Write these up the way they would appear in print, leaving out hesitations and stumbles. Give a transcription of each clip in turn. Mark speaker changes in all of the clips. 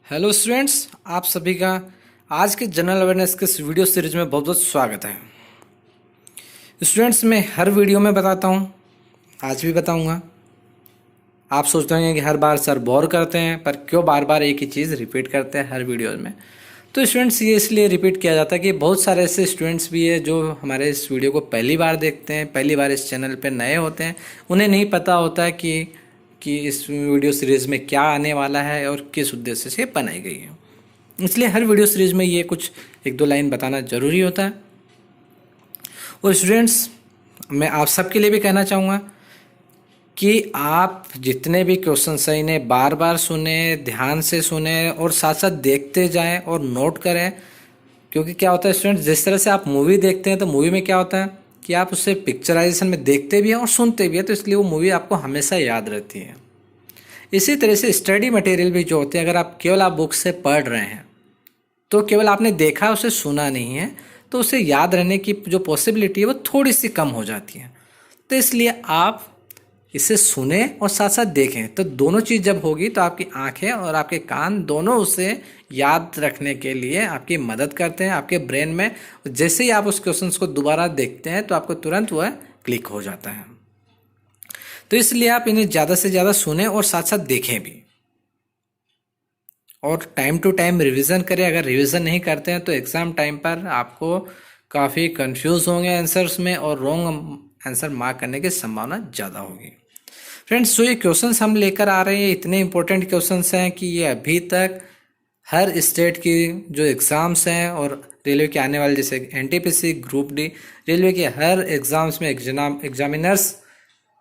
Speaker 1: Hello students, आप सभी का आज के जनरल अवेयरनेस के इस वीडियो सीरीज में बहुत बहुत स्वागत है। स्टूडेंट्स, मैं हर वीडियो में बताता हूँ, आज भी बताऊँगा। आप सोचते होंगे कि हर बार सर बोर करते हैं, पर क्यों बार बार एक ही चीज़ रिपीट करते हैं हर वीडियो में। तो स्टूडेंट्स, ये इसलिए रिपीट किया जाता है कि बहुत सारे ऐसे स्टूडेंट्स भी है जो हमारे इस वीडियो को पहली बार देखते हैं, पहली बार इस चैनल पर नए होते हैं। उन्हें नहीं पता होता है कि इस वीडियो सीरीज़ में क्या आने वाला है और किस उद्देश्य से बनाई गई है। इसलिए हर वीडियो सीरीज में ये कुछ एक दो लाइन बताना ज़रूरी होता है। और स्टूडेंट्स, मैं आप सबके लिए भी कहना चाहूँगा कि आप जितने भी क्वेश्चन हैं इन्हें बार बार सुने, ध्यान से सुने और साथ साथ देखते जाएं और नोट करें। क्योंकि क्या होता है स्टूडेंट्स, जिस तरह से आप मूवी देखते हैं तो मूवी में क्या होता है कि आप उससे पिक्चराइजेशन में देखते भी हैं और सुनते भी हैं, तो इसलिए वो मूवी आपको हमेशा याद रहती है। इसी तरह से स्टडी मटेरियल भी जो होते हैं, अगर आप बुक से पढ़ रहे हैं तो केवल आपने देखा, उसे सुना नहीं है, तो उसे याद रहने की जो पॉसिबिलिटी है वो थोड़ी सी कम हो जाती है। तो इसलिए आप इसे सुने और साथ साथ देखें, तो दोनों चीज़ जब होगी तो आपकी आंखें और आपके कान दोनों उसे याद रखने के लिए आपकी मदद करते हैं आपके ब्रेन में। जैसे ही आप उस क्वेश्चन को दोबारा देखते हैं तो आपको तुरंत वह क्लिक हो जाता है। तो इसलिए आप इन्हें ज़्यादा से ज़्यादा सुने और साथ साथ देखें भी, और टाइम टू टाइम रिवीजन करें। अगर रिवीजन नहीं करते हैं तो एग्ज़ाम टाइम पर आपको काफ़ी कंफ्यूज होंगे आंसर्स में और रॉन्ग आंसर मार्क करने की संभावना ज़्यादा होगी। फ्रेंड्स, जो ये क्वेश्चंस हम लेकर आ रहे हैं इतने इंपॉर्टेंट क्वेश्चंस हैं कि ये अभी तक हर स्टेट की जो एग्ज़ाम्स हैं और रेलवे के आने वाले जैसे एनटीपीसी, ग्रुप डी, रेलवे के हर एग्ज़ाम्स में एग्जामिनर्स,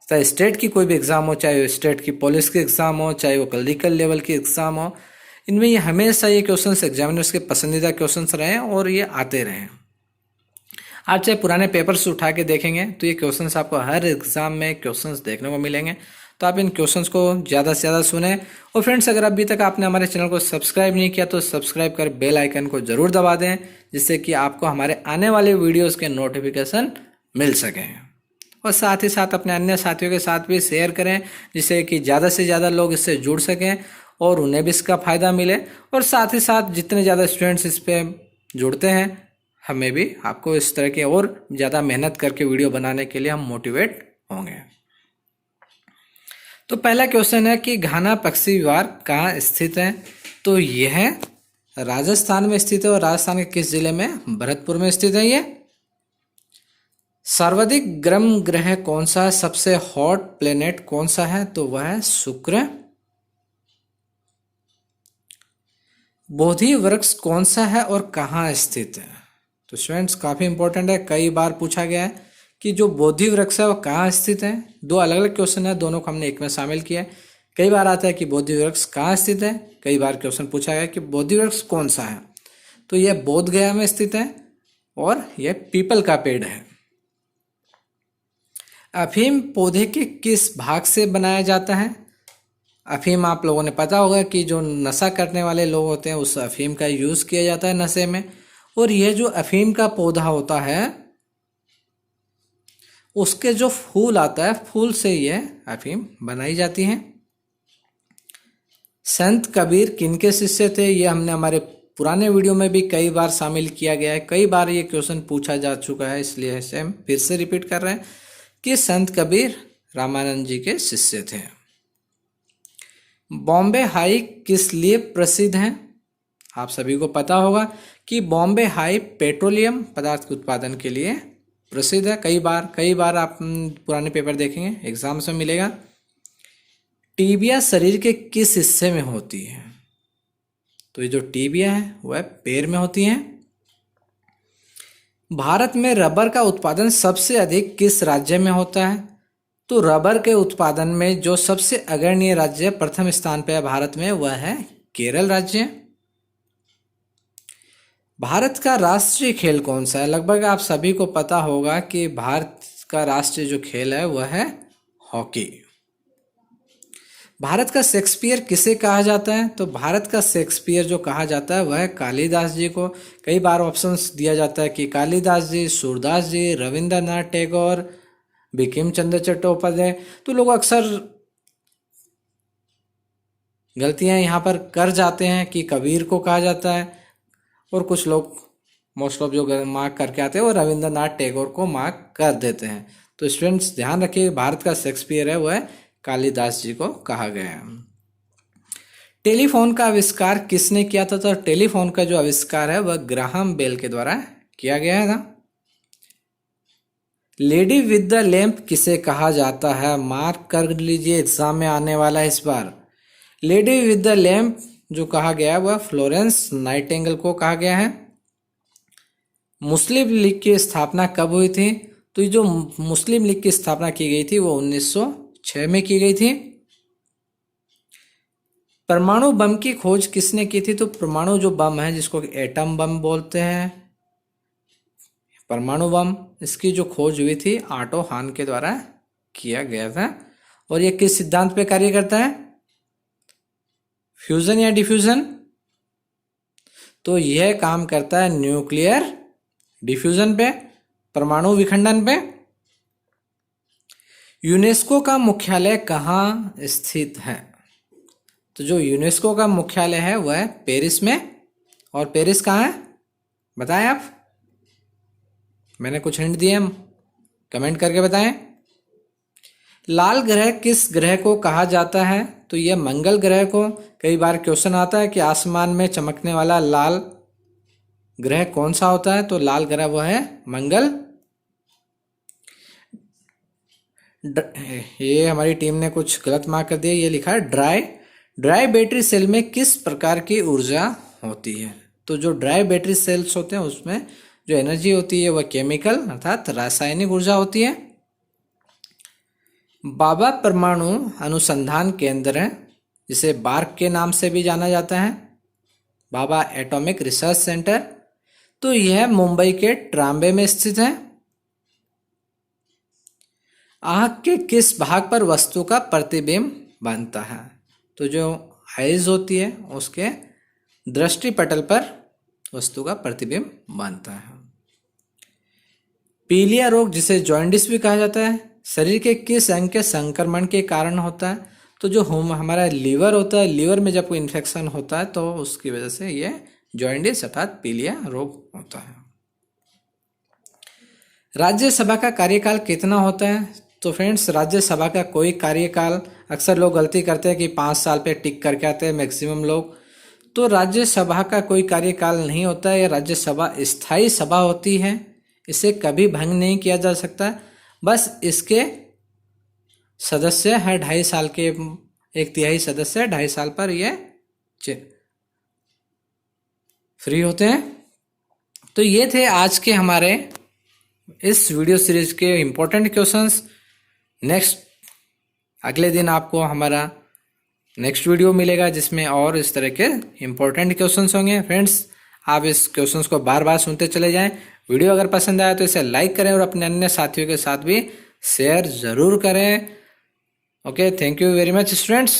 Speaker 1: चाहे स्टेट की कोई भी एग्ज़ाम हो, चाहे वो स्टेट की पुलिस की एग्ज़ाम हो, चाहे वो क्लरिकल लेवल की एग्ज़ाम हो, इनमें ये हमेशा ये क्वेश्चंस एग्जामिनर्स के पसंदीदा क्वेश्चंस रहे हैं और ये आते रहे हैं। आप चाहे पुराने पेपर्स उठा के देखेंगे तो ये क्वेश्चंस आपको हर एग्ज़ाम में क्वेश्चंस देखने को मिलेंगे। तो आप इन क्वेश्चंस को ज़्यादा से ज़्यादा सुने। और फ्रेंड्स, अगर अभी तक आपने हमारे चैनल को सब्सक्राइब नहीं किया तो सब्सक्राइब कर बेल आइकन को ज़रूर दबा दें, जिससे कि आपको हमारे आने वाले वीडियोज़ के नोटिफिकेशन मिल सकें। और साथ ही साथ अपने अन्य साथियों के साथ भी शेयर करें, जिससे कि ज़्यादा से ज़्यादा लोग इससे जुड़ सकें और उन्हें भी इसका फ़ायदा मिले। और साथ ही साथ जितने ज़्यादा स्टूडेंट्स इस पर जुड़ते हैं, हमें भी आपको इस तरह के और ज़्यादा मेहनत करके वीडियो बनाने के लिए हम मोटिवेट होंगे। तो पहला क्वेश्चन है कि घाना पक्षी विहार कहाँ स्थित है। तो यह राजस्थान में स्थित है। और राजस्थान के किस जिले में? भरतपुर में स्थित है ये। सर्वाधिक गर्म ग्रह कौन सा है? सबसे हॉट प्लेनेट कौन सा है? तो वह है शुक्र। बोधि वृक्ष कौन सा है और कहाँ स्थित है? तो स्टूडेंट्स, काफ़ी इंपॉर्टेंट है, कई बार पूछा गया है कि जो बोधि वृक्ष है वो कहाँ स्थित है। दो अलग अलग क्वेश्चन है, दोनों को हमने एक में शामिल किया है। कई बार आता है कि बोधि वृक्ष कहाँ स्थित है, कई बार क्वेश्चन पूछा गया कि बोधि वृक्ष कौन सा है। तो यह बोध गया में स्थित है और यह पीपल का पेड़ है। अफीम पौधे के किस भाग से बनाया जाता है? अफीम आप लोगों ने पता होगा कि जो नशा करने वाले लोग होते हैं उस अफीम का यूज़ किया जाता है नशे में। और यह जो अफीम का पौधा होता है उसके जो फूल आता है, फूल से यह अफीम बनाई जाती है। संत कबीर किनके शिष्य थे? ये हमने हमारे पुराने वीडियो में भी कई बार शामिल किया गया है, कई बार ये क्वेश्चन पूछा जा चुका है, इसलिए इसे हम फिर से रिपीट कर रहे हैं कि संत कबीर रामानंद जी के शिष्य थे। बॉम्बे हाई किस लिए प्रसिद्ध है? आप सभी को पता होगा कि बॉम्बे हाई पेट्रोलियम पदार्थ के उत्पादन के लिए प्रसिद्ध है। कई बार आप पुराने पेपर देखेंगे, एग्जाम्स में मिलेगा। टीबिया शरीर के किस हिस्से में होती है? तो ये जो टीबिया है वह पैर में होती है। भारत में रबर का उत्पादन सबसे अधिक किस राज्य में होता है? तो रबर के उत्पादन में जो सबसे अग्रणी राज्य प्रथम स्थान पर है भारत में, वह है केरल राज्य। भारत का राष्ट्रीय खेल कौन सा है? लगभग आप सभी को पता होगा कि भारत का राष्ट्रीय जो खेल है वह है हॉकी। भारत का शेक्सपियर किसे कहा जाता है? तो भारत का शेक्सपियर जो कहा जाता है वह है कालिदास जी को। कई बार ऑप्शंस दिया जाता है कि कालिदास जी, सूरदास जी, रविंद्रनाथ टैगोर, बिकिम चंद्र चट्टोपाध्याय। तो लोग अक्सर गलतियां यहाँ पर कर जाते हैं कि कबीर को कहा जाता है, और कुछ लोग मोस्ट ऑफ जो मार्क करके आते हैं वो रविंद्रनाथ टैगोर को मार्क कर देते हैं। तो स्टूडेंट्स ध्यान रखिए, भारत का शेक्सपियर है वह कालिदास जी को कहा गया है। टेलीफोन का आविष्कार किसने किया था? तो टेलीफोन का जो आविष्कार है वह ग्राहम बेल के द्वारा किया गया था। लेडी विद द लैंप किसे कहा जाता है? मार्क कर लीजिए, एग्जाम में आने वाला है इस बार। लेडी विद द लैंप जो कहा गया है वह फ्लोरेंस नाइटिंगेल को कहा गया है। मुस्लिम लीग की स्थापना कब हुई थी? तो ये जो मुस्लिम लीग की स्थापना की गई थी वो 1906 में की गई थी। परमाणु बम की खोज किसने की थी? तो परमाणु जो बम है जिसको एटम बम बोलते हैं, परमाणु बम, इसकी जो खोज हुई थी ऑटो हान के द्वारा किया गया था। और ये किस सिद्धांत पे कार्य करता है? फ्यूजन या डिफ्यूजन? तो यह काम करता है न्यूक्लियर डिफ्यूजन पे, परमाणु विखंडन पे। यूनेस्को का मुख्यालय कहाँ स्थित है? तो जो यूनेस्को का मुख्यालय है वह पेरिस में। और पेरिस कहाँ है बताएं आप? मैंने कुछ हिंट दिए, कमेंट करके बताएं। लाल ग्रह किस ग्रह को कहा जाता है? तो यह मंगल ग्रह को। कई बार क्वेश्चन आता है कि आसमान में चमकने वाला लाल ग्रह कौन सा होता है? तो लाल ग्रह वह है मंगल। ये हमारी टीम ने कुछ गलत मार्क कर दिया, ये लिखा है ड्राई बैटरी सेल में किस प्रकार की ऊर्जा होती है? तो जो ड्राई बैटरी सेल्स होते हैं उसमें जो एनर्जी होती है वह केमिकल अर्थात रासायनिक ऊर्जा होती है। बाबा परमाणु अनुसंधान केंद्र है, जिसे बार्क के नाम से भी जाना जाता है, बाबा एटॉमिक रिसर्च सेंटर। तो यह मुंबई के ट्राम्बे में स्थित है। आँख के किस भाग पर वस्तु का प्रतिबिंब बनता है? तो जो आइज होती है उसके दृष्टि पटल पर वस्तु का प्रतिबिंब बनता है। पीलिया रोग जिसे जॉन्डिस भी कहा जाता है शरीर के किस अंग के संक्रमण के कारण होता है? तो जो हमारा लीवर होता है, लीवर में जब कोई इन्फेक्शन होता है तो उसकी वजह से ये जॉन्डिस अर्थात पीलिया रोग होता है। राज्यसभा का कार्यकाल कितना होता है? तो फ्रेंड्स राज्यसभा का कोई कार्यकाल, अक्सर लोग गलती करते हैं कि 5 साल पे टिक करके आते हैं मैक्सिमम लोग। तो राज्यसभा का कोई कार्यकाल नहीं होता है। राज्यसभा स्थायी सभा होती है, इसे कभी भंग नहीं किया जा सकता। बस इसके सदस्य है 2.5 साल के, 1/3 सदस्य 2.5 साल पर ये फ्री होते हैं। तो ये थे आज के हमारे इस वीडियो सीरीज के इम्पोर्टेंट क्वेश्चंस। नेक्स्ट अगले दिन आपको हमारा नेक्स्ट वीडियो मिलेगा जिसमें और इस तरह के इम्पोर्टेंट क्वेश्चंस होंगे। फ्रेंड्स आप इस क्वेश्चंस को बार बार सुनते चले जाएं। वीडियो अगर पसंद आया तो इसे लाइक करें और अपने अन्य साथियों के साथ भी शेयर ज़रूर करें। Okay, thank you very much students.